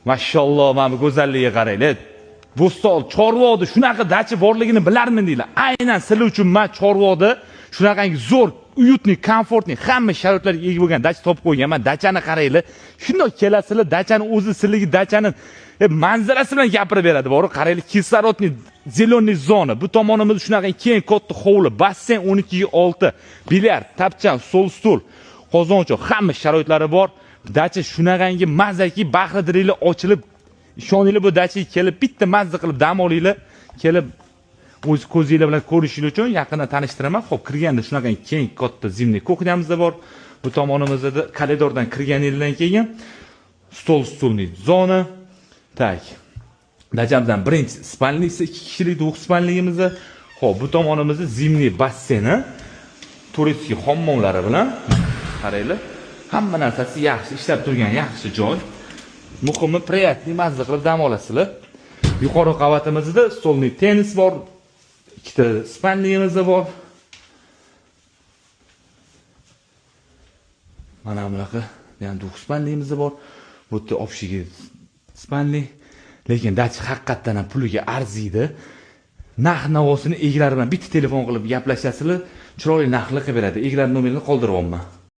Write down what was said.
Mashalloh, mana bu go'zalligiga qaranglar. Bu stol Chorvoqda shunaqa dacha borligini bilarmin deylar. Aynan sizlar uchun men Chorvoqda shunaqangi zo'r, uyutli, komfortli, hamma sharoitlarga ega bo'lgan dacha topib qo'yganman. Dachani qaranglar. Shunday kelasizlar, dachani o'zi sizlarga dachani manzarasi bilan gapirib beradi. Bor, qaranglar, kislorodni zeleniy zona. Bu tomonimizda shunaqa keng katta hovli, basseyn 12 ga 6, bilyard, tapchan, stol stul, qozonchoq, hamma sharoitlari bor. Dacha shunaqangi mazaki bahridirlar ochilib, ishoninglar bu dachaga kelib bitta mazza qilib dam olinglar, kelib o'z ko'zinglar bilan ko'rishingiz uchun yaqindan tanishtiraman. Xo'p, kirganda shunaqangi keng katta zimniy kuxnyamizda bor. Bu tomonimizda koridordan kirganingizdan keyin stulni zona. Tak. Dachamizdan birinchi spalnisi, 2 kishilik 2 spalnligimiz. Xo'p, bu tomonimizda zimniy basseni, turistik hammomlari bilan qaranglar. Hamma narsasi yaxshi, ishlab turgan yaxshi joy. Muhimi priятный mazza qilib dam olasizlar. Yuqori qavatimizda stolni tennis bor, 2 ta spalnimiz bor. Mana bunaqa, yana 2 spalnimiz bor. Bu yerda общий spalni, lekin dacha haqiqatan ham puliga arziydi. Narx-navosini egalari bilan bitta telefon qilib gaplashasizlar, chiroyli narxlar qilib beradi. Egalar nomerini qoldiryapman.